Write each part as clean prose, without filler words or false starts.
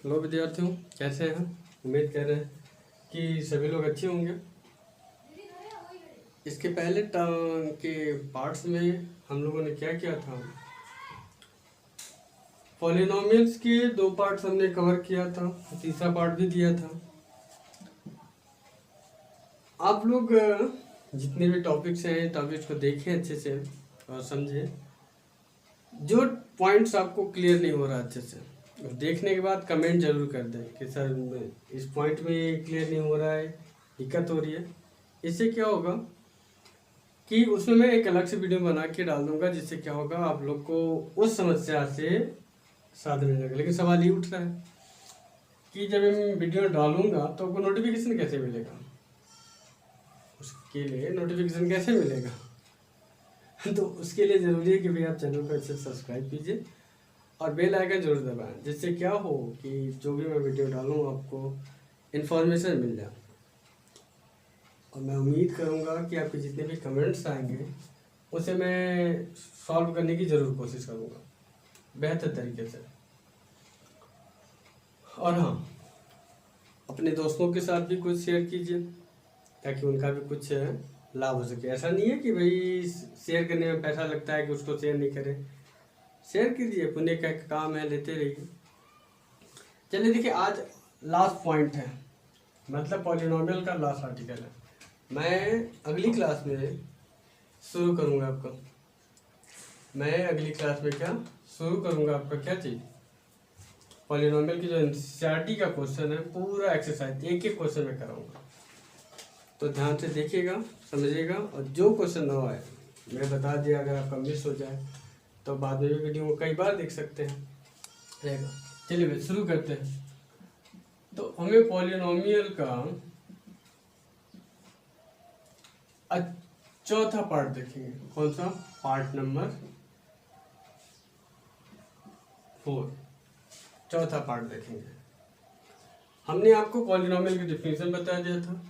Hello विद्यार्थियों, कैसे हैं? उम्मीद कर रहे हैं कि सभी लोग अच्छे होंगे। इसके पहले टर्म के पार्ट्स में हम लोगों ने क्या किया था? पॉलिनोमियल्स के 2 पार्ट्स हमने कवर किया था, तीसरा पार्ट भी दिया था। आप लोग जितने भी टॉपिक्स हैं, टॉपिक्स को देखें अच्छे से और समझें। जो पॉइंट्स आपको क्लियर नहीं हो रहा अच्छे से, देखने के बाद कमेंट जरूर कर दें कि सर इस पॉइंट में क्लियर नहीं हो रहा है, दिक्कत हो रही है। इससे क्या होगा कि उसमें मैं एक अलग से वीडियो बना के डाल दूंगा, जिससे क्या होगा आप लोग को उस समस्या से साथ मिल जाएगा। लेकिन सवाल ये उठ रहा है कि जब मैं वीडियो डालूंगा तो आपको नोटिफिकेशन कैसे मिलेगा? उसके लिए नोटिफिकेशन कैसे मिलेगा? तो उसके लिए ज़रूरी है कि भाई आप चैनल को अच्छे से सब्सक्राइब कीजिए और बेल आइकन जरूर दबाएं, जिससे क्या हो कि जो भी मैं वीडियो डालूँ आपको इन्फॉर्मेशन मिल जाए। और मैं उम्मीद करूँगा कि आपके जितने भी कमेंट्स आएंगे उसे मैं सॉल्व करने की ज़रूर कोशिश करूँगा बेहतर तरीके से। और हाँ, अपने दोस्तों के साथ भी कुछ शेयर कीजिए ताकि उनका भी कुछ लाभ हो सके। ऐसा नहीं है कि भाई शेयर करने में पैसा लगता है कि उसको शेयर नहीं करें। शेयर कीजिए, पुण्य का काम है, लेते रहिए। चलिए देखिए, आज लास्ट पॉइंट है, मतलब पॉलिनोमियल का लास्ट आर्टिकल है। मैं अगली क्लास में शुरू करूँगा आपका क्या चीज़, पॉलिनोमियल की जो एनसीईआरटी का क्वेश्चन है, पूरा एक्सरसाइज एक एक क्वेश्चन में कराऊंगा। तो ध्यान से देखिएगा, समझिएगा, और जो क्वेश्चन ना आए मैं बता दिया, अगर आपका मिस हो जाए तो बाद में भी वीडियो को कई बार देख सकते हैं, रहेगा। चलिए शुरू करते हैं। तो हमें पॉलिनोमियल का चौथा पार्ट देखेंगे। कौन सा? पार्ट नंबर 4, चौथा पार्ट देखेंगे। हमने आपको पॉलिनोमियल की डिफिनेशन बता दिया था,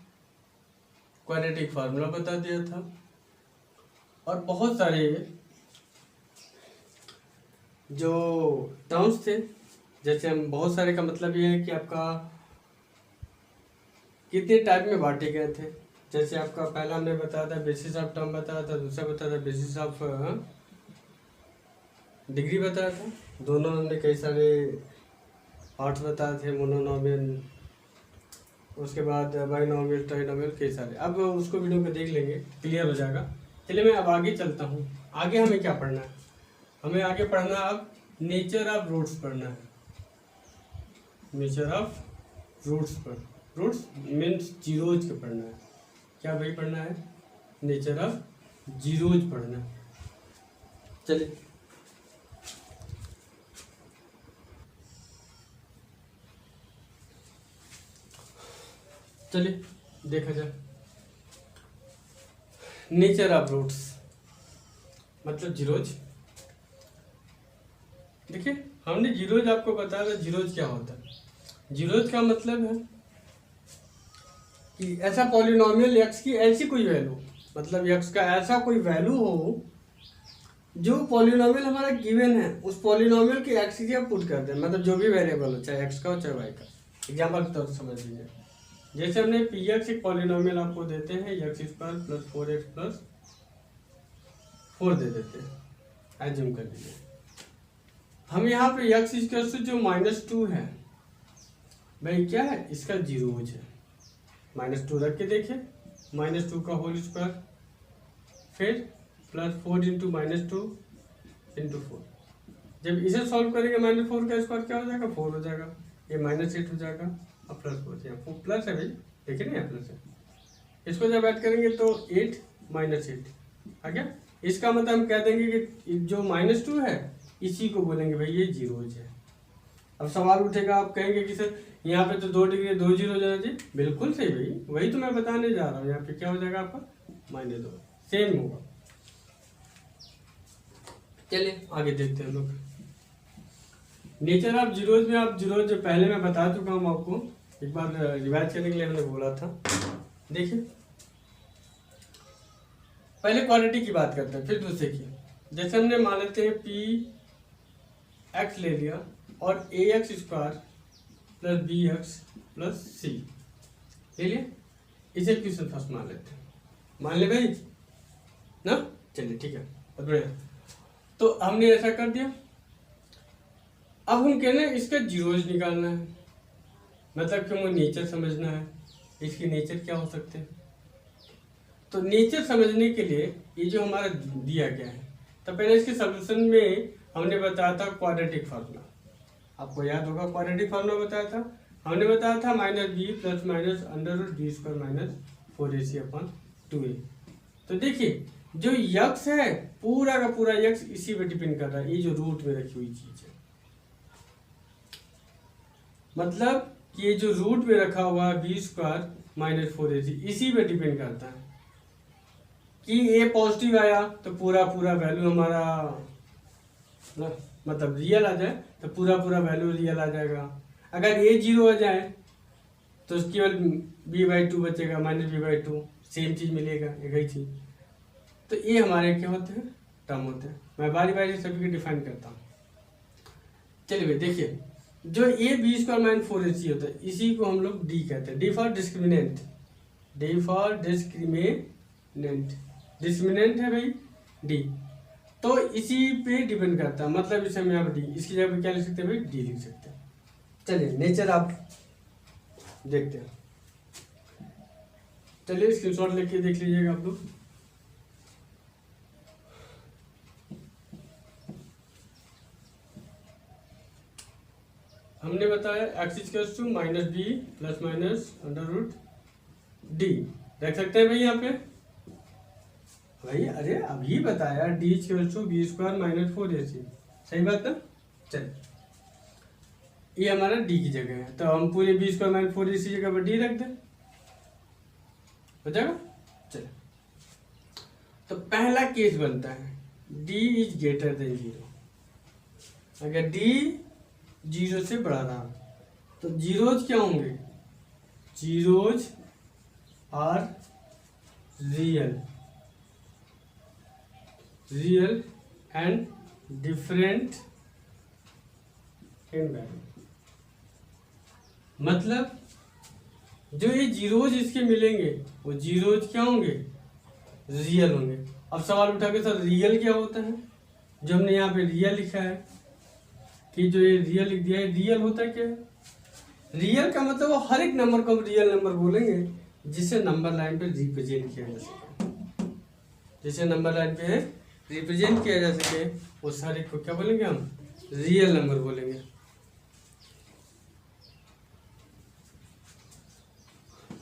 क्वाड्रेटिक फार्मूला बता दिया था, और बहुत सारे जो टर्म्स थे। जैसे हम बहुत सारे का मतलब ये है कि आपका कितने टाइप में बांटे गए थे। जैसे आपका पहला हमने बताया था बेसिस ऑफ टर्म बताया था, दूसरा बताया था बेसिस ऑफ डिग्री बताया था, दोनों हमने कई सारे पार्ट्स बताए थे, मोनोनोमियल, उसके बाद बाइनोमियल, ट्राइनोमियल, कई सारे। अब उसको वीडियो को देख लेंगे, क्लियर हो जाएगा। चलिए मैं अब आगे चलता हूँ। आगे हमें क्या पढ़ना है? हमें आगे पढ़ना है अब नेचर ऑफ रूट्स पढ़ना है। नेचर ऑफ रूट्स पर, रूट्स मीन्स जीरोज के पढ़ना है। क्या भाई पढ़ना है? नेचर ऑफ जीरोज पढ़ना है। चलिए देखा जाए। नेचर ऑफ रूट्स मतलब जीरोज। देखिए, हमने जीरोज आपको बताया था। जीरोज क्या होता है? जीरोज का मतलब है कि ऐसा पॉलिनोमियल एक्स की ऐसी कोई वैल्यू, मतलब एक्स का ऐसा कोई वैल्यू हो जो पॉलिनोमियल हमारा गिवन है, उस पॉलिनोमियल की एक्स की आप पुट कर दें, मतलब जो भी वेरिएबल हो, चाहे एक्स का हो चाहे वाई का। एग्जाम्पल के तौर पर समझ लीजिए, जैसे हमने पी एक्स एक पॉलिनोमियल आपको देते हैं, x square plus 4x plus 4 दे देते हैं, एज्यूम कर लीजिए। हम यहाँ पे एक्स स्क्वायर से जो -2 है, भाई क्या है? इसका जीरोज है। -2 रख के देखिए, -2 का होल स्क्वायर, फिर प्लस 4 इंटू -2 इंटू 4। जब इसे सॉल्व करेंगे, -4 का स्क्वायर क्या हो जाएगा? 4 हो जाएगा। ये -8 हो जाएगा और प्लस 4 प्लस है भाई, देखिए ना, प्लस है। इसको जब ऐड करेंगे तो 8 -8 आ गया। इसका मतलब हम कह देंगे कि जो -2 है इसी को बोलेंगे भाई ये जीरोज है। अब सवाल उठेगा, आप कहेंगे कि सर यहाँ पे तो 2 डिग्री 2 जीरो हो जाना चाहिए। बिल्कुल सही भाई, वही तो मैं बताने जा रहा हूँ। यहाँ पे क्या हो जाएगा आपका? -2, सेम होगा। चलिए आगे देखते हैं हम लोग। नेचर ऑफ जीरोज में आप जीरोज जो पहले मैं बता चुका हूँ आपको, एक बार रिवाइज करने के लिए हमने बोला था। देखिए, पहले क्वालिटी की बात करते हैं, फिर दूसरे की। जैसे हमने मान लेते हैं पी एक्स ले लिया और a x square plus b x plus c, ले लिया। इसे क्वेश्चन फर्स्ट मान लेते हैं, मान ले भाई ना, चलिए ठीक है, अब बढ़िया। तो हमने ऐसा कर दिया। अब हम कह रहे हैं इसका जीरोज निकालना है, मतलब कि हमें नेचर समझना है, इसकी नेचर क्या हो सकते हैं। तो नेचर समझने के लिए ये जो हमारा दिया गया है, तो पहले इसके सॉल्यूशन में हमने बताया था क्वाड्रेटिक फार्मूला, आपको याद होगा क्वाड्रेटिक फार्मूला बताया था, हमने बताया था minus b plus minus under root b square minus 4ac upon 2a। तो देखिए जो यक्स है पूरा का पूरा यक्स इसी पे डिपेंड कर रहा है, ये जो रूट में रखी हुई चीज है, मतलब कि ये जो रूट में रखा हुआ है बी स्क्वायर माइनस 4ac इसी पे डिपेंड करता है कि ए पॉजिटिव आया तो पूरा पूरा वैल्यू हमारा मतलब रियल आ जाए तो पूरा पूरा वैल्यू रियल आ जाएगा। अगर ए जीरो आ जाए तो केवल b/2 बचेगा, माइनस b/2, सेम चीज मिलेगा, एक ही चीज। तो ये हमारे क्या होते हैं, टर्म होते हैं। मैं बारी बारी सभी को डिफाइन करता हूँ। चलिए भाई देखिए, जो A B square minus 4ac होता है इसी को हम लोग डी कहते हैं, D for discriminant, D for discriminant, discriminant है भाई डी, तो इसी पे डिपेंड करता है, मतलब इसे हम यहाँ पर डी, इसकी जगह पे क्या लिख सकते हैं भाई, डी लिख सकते हैं। चलिए नेचर आप देखते हैं, चलिए स्क्रीनशॉट लेके देख लीजिएगा आप लोग। हमने बताया x equals to minus b plus minus under root d, देख सकते हैं भाई यहाँ पे भाई, अरे अभी बताया d equals to b square minus 4ac, सही बात है। चलिए ये हमारा डी की जगह है, तो हम पूरे बी स्क्वायर माइनस 4ac जगह पर डी रख दें, हो जाएगा। चलिए तो पहला केस बनता है d is greater than zero, अगर डी जीरो से बड़ा रहा तो जीरोज क्या होंगे, zeros are real, real and different in value, मतलब जो ये जीरोज इसके मिलेंगे वो जीरोज क्या होंगे, रियल होंगे। अब सवाल उठा के सर रियल क्या होता है, जो हमने यहाँ पे रियल लिखा है कि जो ये रियल लिख दिया है, रियल होता है क्या है, रियल का मतलब वो हर एक नंबर को हम रियल नंबर बोलेंगे जिसे नंबर लाइन पे रिप्रेजेंट किया जा सके, जिसे नंबर लाइन पे रिप्रेजेंट किया जा सके उस हर एक को क्या बोलेंगे हम, रियल नंबर बोलेंगे।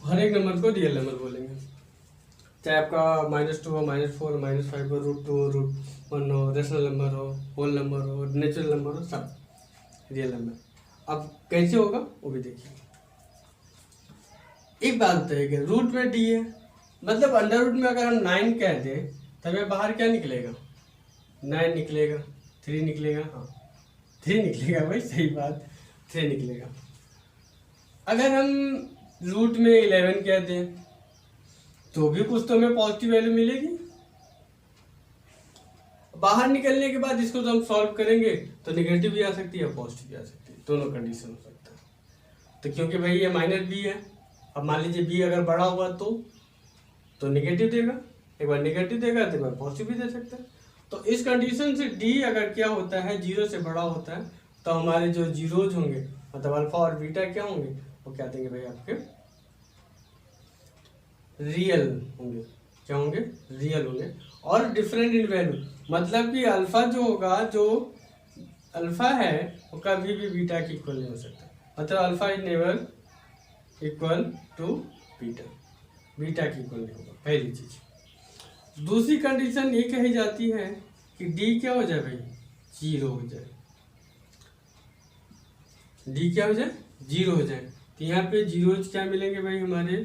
हर एक नंबर को रियल नंबर बोलेंगे, चाहे आपका -2 हो, -4 हो, -5 हो, √2 हो, √1 हो, रेशनल नंबर हो, होल नंबर हो, नेचुरल नंबर हो, सब रियल नंबर। अब कैसे होगा वो भी देखिए। एक बात बताइएगा, रूट में डी है, मतलब अंडर रूट में अगर हम 9 कह दें तब ये बाहर क्या निकलेगा, 9 निकलेगा, 3 निकलेगा, हाँ 3 निकलेगा भाई, सही बात 3 निकलेगा। अगर हम रूट में 11 कह दें तो भी कुछ तो हमें पॉजिटिव वैल्यू मिलेगी। बाहर निकलने के बाद इसको तो हम सॉल्व करेंगे तो नेगेटिव भी आ सकती है, पॉजिटिव भी आ सकती है, दोनों कंडीशन हो सकता है। तो क्योंकि भाई ये -b है, अब मान लीजिए b अगर बड़ा हुआ तो नेगेटिव देगा, एक बार नेगेटिव देगा तो एक बार पॉजिटिव भी दे सकता है। तो इस कंडीशन से d अगर क्या होता है, 0 से बड़ा होता है, तो हमारे जो जीरोज होंगे मतलब अल्फा और बीटा क्या होंगे, वो क्या देंगे भाई आपके रियल होंगे, क्या होंगे, रियल होंगे। और डिफरेंट इन वैल्यू, मतलब कि अल्फा जो होगा, जो अल्फा है वो कभी भी बीटा के इक्वल नहीं हो सकता, मतलब alpha is never equal to beta, beta के इक्वल नहीं होगा, पहली चीज। दूसरी कंडीशन ये कही जाती है कि डी क्या हो जाए भाई, 0 हो जाए, डी क्या हो जाए, 0 हो जाए। तो यहाँ पे जीरोज क्या मिलेंगे भाई, हमारे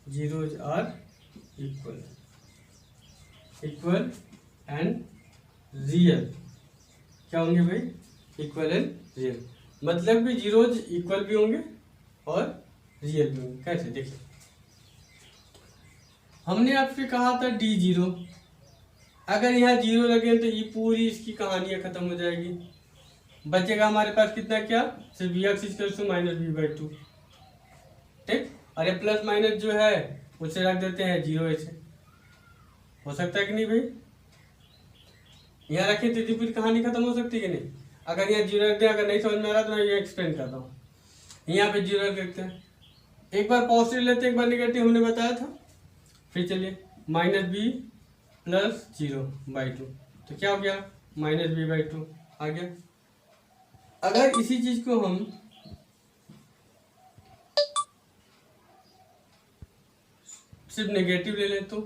zeros are equal, equal and real, क्या होंगे भाई, इक्वल एंड रियल, मतलब कि जीरोज इक्वल भी होंगे और रियल भी होंगे। कैसे देखिए, हमने आपसे कहा था d0, अगर यहाँ 0 लगे तो ये पूरी इसकी कहानियां खत्म हो जाएगी, बचेगा हमारे पास कितना, क्या, सिर्फ we x equal to minus b by two, ठीक। और ये प्लस माइनस जो है उसे रख देते हैं जीरो, ऐसे हो सकता है कि नहीं भाई, यहाँ रखें तो पूरी कहानी खत्म हो सकती है कि नहीं। अगर यहाँ जीरो रख दें, अगर नहीं समझ में आ रहा तो मैं ये एक्सप्लेन करता हूँ। यहाँ पे जीरो रख देते हैं, एक बार पॉजिटिव लेते हैं, एक बार निगेटिव, हमने बताया था। फिर चलिए minus b plus zero by two, तो क्या हो गया, माइनस बी बाई टू आ गया। अगर इसी चीज को हम सिर्फ नेगेटिव ले लें तो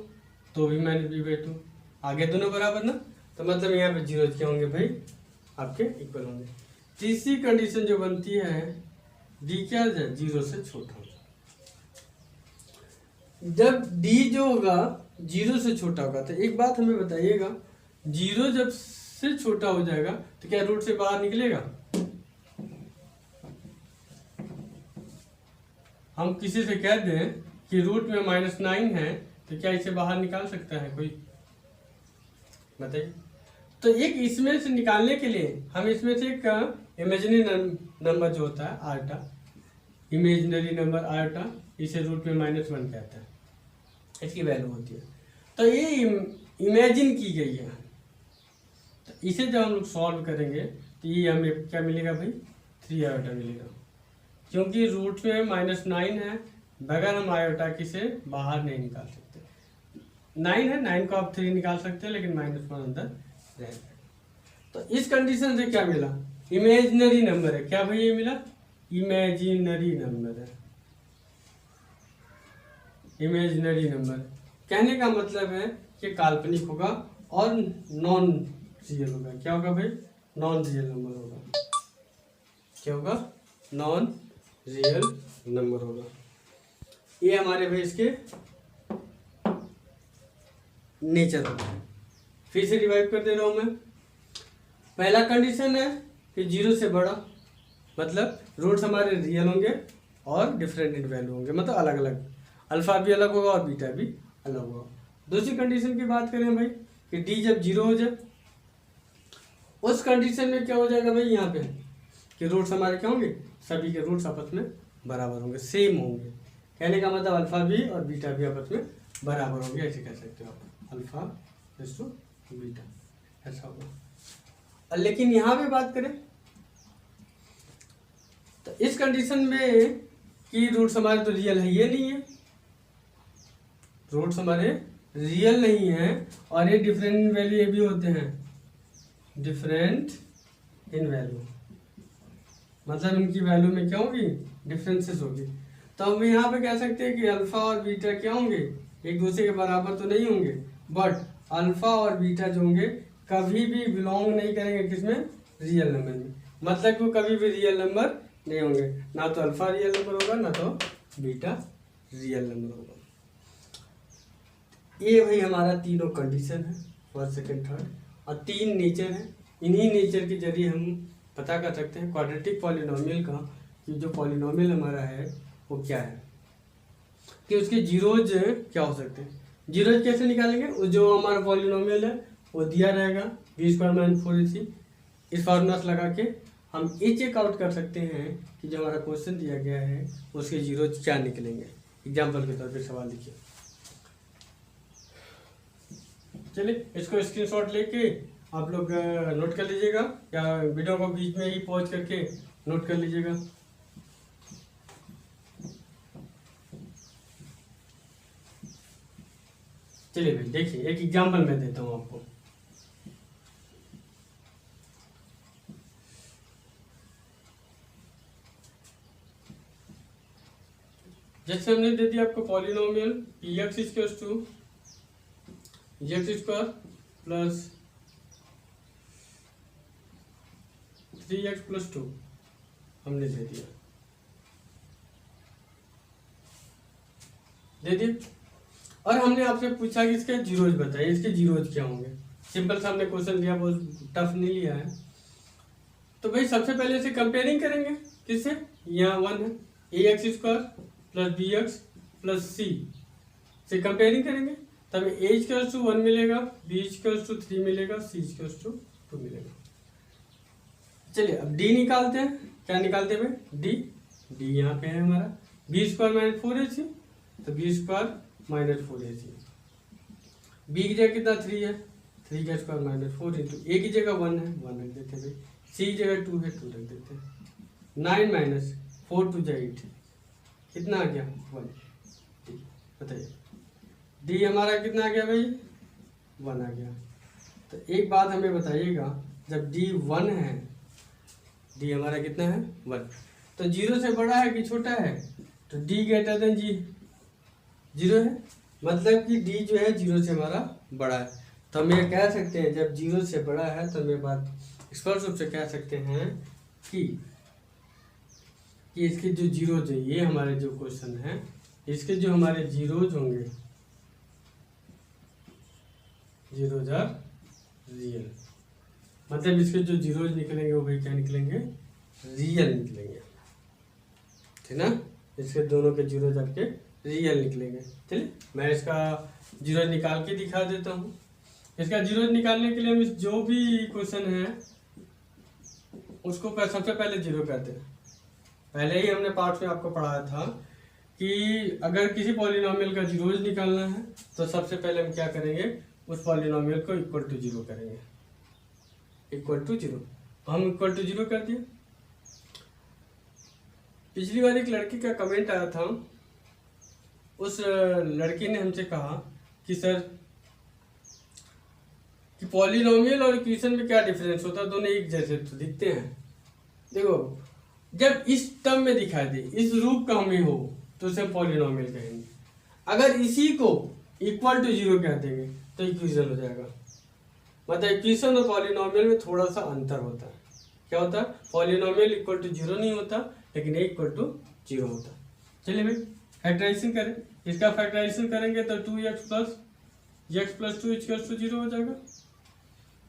भी माइनस बी बाई टू आ गया, दोनों बराबर ना, तो मतलब यहाँ पे जीरो क्या होंगे भाई, आपके इक्वल होंगे। तीसरी कंडीशन जो बनती है, डी क्या है, जीरो से छोटा होगा। जब डी जो होगा जीरो से छोटा होगा, तो एक बात हमें बताइएगा, जीरो जब से छोटा हो जाएगा तो क्या रूट से बाहर निकलेगा? हम किसी से कह दें कि रूट में -9 है, तो क्या इसे बाहर निकाल सकता है कोई, बताइए। तो एक इसमें से निकालने के लिए हम इसमें से एक इमेजिनरी नंबर जो होता है आर्टा, इमेजिनरी नंबर आर्टा, इसे रूट में -1 कहते हैं, इसकी वैल्यू होती है। तो ये इमेजिन की गई है, तो इसे जब हम लोग सॉल्व करेंगे तो ये हमें क्या मिलेगा भाई, 3 आयोटा मिलेगा, क्योंकि रूट में -9 है, बगैर हम आयोटा की से बाहर नहीं निकाल सकते। 9 है, 9 को आप 3 निकाल सकते हैं, लेकिन -1 अंदर रहेगा। तो इस कंडीशन से क्या मिला, इमेजिनरी नंबर है, क्या भाई ये मिला, इमेजिनरी नंबर है। इमेजिनरी नंबर कहने का मतलब है कि काल्पनिक होगा और नॉन रियल होगा। क्या होगा भाई, नॉन रियल नंबर होगा। क्या होगा, नॉन रियल नंबर होगा। ये हमारे भाई इसके नेचर होगा। फिर से रिवाइव कर दे रहा हूं मैं। पहला कंडीशन है कि जीरो से बड़ा, मतलब रूट्स हमारे रियल होंगे और डिफरेंट इन वैल्यू होंगे, मतलब अलग अलग, अल्फा भी अलग होगा और बीटा भी अलग होगा। दूसरी कंडीशन की बात करें भाई कि डी जब जीरो हो जाए, उस कंडीशन में क्या हो जाएगा भाई, यहाँ पे कि रूट्स हमारे क्या होंगे, सभी के रूट्स आपस में बराबर होंगे, सेम होंगे। कहने का मतलब अल्फा भी और बीटा भी आपस में बराबर होंगे, ऐसे कह सकते हो आप, अल्फा इज टू बीटा, ऐसा होगा। लेकिन यहाँ पे बात करें तो इस कंडीशन में कि रूट्स हमारे तो रियल है, ये नहीं है, रूट्स हमारे रियल नहीं है, और ये डिफरेंट वैल्यू ये भी होते हैं, डिफरेंट इन वैल्यू, मतलब इनकी वैल्यू में क्या होगी, डिफरेंसेस होगी। तो हम यहाँ पे कह सकते हैं कि अल्फा और बीटा क्या होंगे, एक दूसरे के बराबर तो नहीं होंगे, बट अल्फा और बीटा जो होंगे कभी भी बिलोंग नहीं करेंगे किसमें, रियल नंबर में, मतलब कि वो कभी भी रियल नंबर नहीं होंगे, ना तो अल्फा रियल नंबर होगा ना तो बीटा रियल नंबर होगा। ये भाई हमारा तीनों कंडीशन है, फर्स्ट सेकंड थर्ड, और 3 नेचर है। इन्हीं नेचर के जरिए हम पता कर सकते हैं क्वाड्रेटिक पॉलिनोमियल का, कि जो पॉलिनोमियल हमारा है वो क्या है, कि उसके जीरोज क्या हो सकते हैं। जीरोज कैसे निकालेंगे, जो हमारा पॉलिनोमियल है वो दिया रहेगा b² - 4ac, इस फार्मूला से लगा के हम ये चेक आउट कर सकते हैं कि जो हमारा क्वेश्चन दिया गया है उसके जीरोज क्या निकलेंगे। एग्जाम्पल के तौर पर सवाल लिखिए, चलिए इसको स्क्रीनशॉट लेके आप लोग नोट कर लीजिएगा, या वीडियो को बीच में ही पॉज करके नोट कर लीजिएगा। चलिए भाई देखिए, एक एग्जांपल मैं देता हूं आपको। जैसे हमने दे दिया आपको polynomial px equals to x² plus 3x + 2 हमने दे दिया, और हमने आपसे पूछा कि इसके जीरोज बताइए, इसके जीरोज क्या होंगे। सिंपल सा हमने क्वेश्चन लिया, बहुत टफ नहीं लिया है। तो भाई सबसे पहले इसे कंपेयरिंग करेंगे, किससे, यहाँ 1 है, ax² + bx + c से कंपेयरिंग करेंगे, तब a = 1 मिलेगा, b = 3 मिलेगा, c = 2 मिलेगा। चलिए अब डी निकालते हैं। क्या निकालते हैं भाई? डी यहाँ पे है हमारा b² - 4ac, तो b² - 4ac। बी की जगह कितना 3 है, 3 का स्क्वायर माइनस 4 इंटू ए की जगह 1 है, 1 रख देते हैं भाई, सी की जगह 2 है, 2 रख देते हैं। 9 माइनस 4 2 8 कितना आ गया 1। बताइए डी हमारा कितना आ गया भाई 1 आ गया। तो एक बात हमें बताइएगा, जब डी 1 है, डी हमारा कितना है 1, तो 0 से बड़ा है कि छोटा है? तो डी ग्रेटर देन 0 है, मतलब कि डी जो है 0 से हमारा बड़ा है। तो हम ये कह सकते हैं जब 0 से बड़ा है तो हम ये बात स्पष्ट रूप से कह सकते हैं कि इसके जो जीरोज है, ये हमारे जो क्वेश्चन है, इसके जो हमारे जीरोज होंगे, जीरोज आर रियल, मतलब इसके जो जीरोज निकलेंगे वो भाई क्या निकलेंगे? रियल निकलेंगे, ठीक ना? इसके दोनों के जीरोज आपके रियल निकलेंगे। चलिए मैं इसका जीरोज निकाल के दिखा देता हूँ। इसका जीरोज निकालने के लिए हम जो भी क्वेश्चन है उसको सबसे पहले जीरो करते हैं। पहले ही हमने पार्ट में आपको पढ़ाया था कि अगर किसी पॉलिनोमियल का जीरोज निकालना है तो सबसे पहले हम क्या करेंगे, उस पॉलिनोमियल को इक्वल टू 0 करेंगे, इक्वल टू 0। हम इक्वल टू 0 कर दिए। पिछली बार एक लड़की का कमेंट आया था, उस लड़की ने हमसे कहा कि सर कि पॉलिनोमियल और इक्वेशन में क्या डिफरेंस होता है, दोनों एक जैसे तो दिखते हैं। देखो जब इस टर्म में दिखाई दे, इस रूप का हमें हो, तो उसे पॉलिनोमियल कहेंगे। अगर इसी को इक्वल टू 0 कह देंगे तो इक्वेशन हो जाएगा। मतलब इक्वेशन और पॉलिनोमियल में थोड़ा सा अंतर होता है। क्या होता है? पॉलिनोमियल इक्वल टू 0 नहीं होता, लेकिन ए इक्वल टू 0 होता। चलिए भाई फैक्टराइजेशन करें। इसका फैक्टराइजेशन करेंगे तो 2x + 2 = 0 हो जाएगा।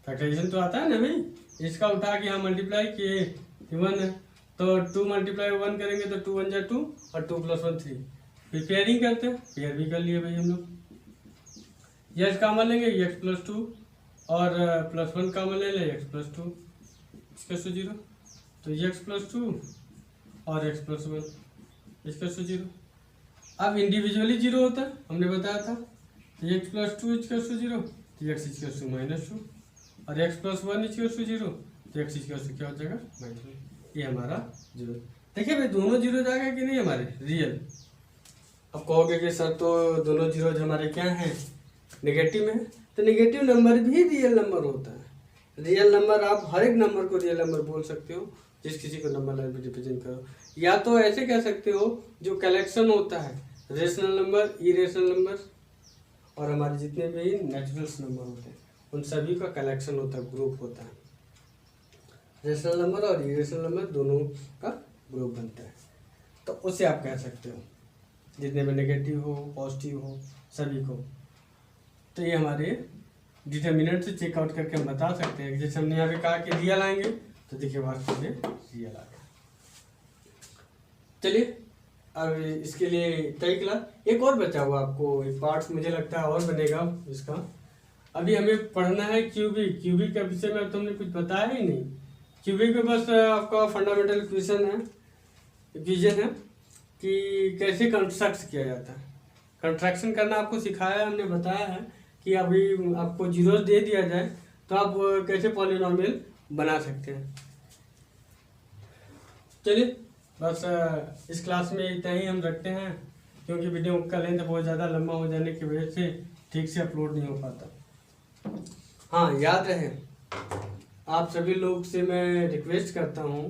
फैक्टराइजेशन तो आता है ना भाई। इसका उठा के हम मल्टीप्लाई किए 1 है, तो 2 × 1 करेंगे तो 2 × 1 2 और 2 + 1 3। फिर पेयरिंग करते हैं, पेयर भी कर लिए भाई हम लोग। यस कॉमन लेंगे x + 2 और +1 कॉमन ले लें x + 2 = 0। तो x + 2 और x + 1 = 0। अब इंडिविजुअली 0 होता है, हमने बताया था। x + 2 = 0 तो x = -2 और x + 1 = 0 तो x = क्या हो जाएगा -1। ये हमारा 0। देखिए भाई दोनों 0 जाएगा कि नहीं हमारे रियल। अब कहोगे कि सर तो दोनों 0 हमारे क्या हैं नेगेटिव में है, तो नेगेटिव नंबर भी रियल नंबर होता है। रियल नंबर आप हर एक नंबर को रियल नंबर बोल सकते हो जिस किसी को नंबर लाइन में रिप्रेजेंट करो, या तो ऐसे कह सकते हो जो कलेक्शन होता है रेशनल नंबर, इरेशनल नंबर और हमारे जितने भी नेचुरल्स नंबर होते हैं उन सभी का कलेक्शन होता है, ग्रुप होता है। रेशनल नंबर और इरेशनल नंबर दोनों का ग्रुप बनता है, तो उसे आप कह सकते हो जितने में नेगेटिव हो पॉजिटिव हो सभी को। तो ये हमारे डिटर्मिनेंट से चेकआउट करके हम बता सकते हैं कि जैसे हमने यहाँ पे कहा कि रियल आएंगे तो देखिए वास्तव में रियल आ गया। चलिए अब इसके लिए तय क्लास एक और बचा हुआ, आपको एक पार्ट मुझे लगता है और बनेगा इसका। अभी हमें पढ़ना है क्यूबिक। क्यूबिक के विषय में तुमने कुछ बताया ही नहीं। क्यूबिक में बस आपका फंडामेंटल इक्वेशन है कि कैसे कंस्ट्रक्ट किया जाता है। कंस्ट्रक्शन करना आपको सिखाया, हमने बताया है कि अभी आपको जीरो दे दिया जाए तो आप कैसे पॉलिनोमियल बना सकते हैं। चलिए बस इस क्लास में इतना ही हम रखते हैं, क्योंकि वीडियो का लेंथ बहुत ज़्यादा लंबा हो जाने की वजह से ठीक से अपलोड नहीं हो पाता। हाँ याद रहे, आप सभी लोग से मैं रिक्वेस्ट करता हूँ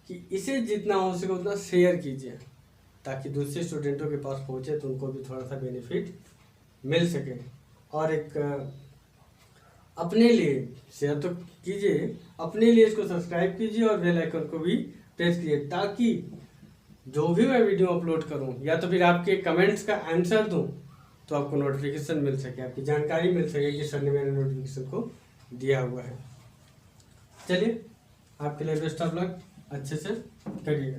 कि इसे जितना हो सके उतना शेयर कीजिए ताकि दूसरे स्टूडेंटों के पास पहुँचे तो उनको भी थोड़ा सा बेनिफिट मिल सके। और एक अपने लिए शेयर तो कीजिए, अपने लिए इसको सब्सक्राइब कीजिए और बेल आइकन को भी प्रेस कीजिए ताकि जो भी मैं वीडियो अपलोड करूं या तो फिर आपके कमेंट्स का आंसर दूं तो आपको नोटिफिकेशन मिल सके, आपकी जानकारी मिल सके कि सर ने मेरे नोटिफिकेशन को दिया हुआ है। चलिए आपके लिए बेस्ट ऑफ लक, अच्छे से करिएगा।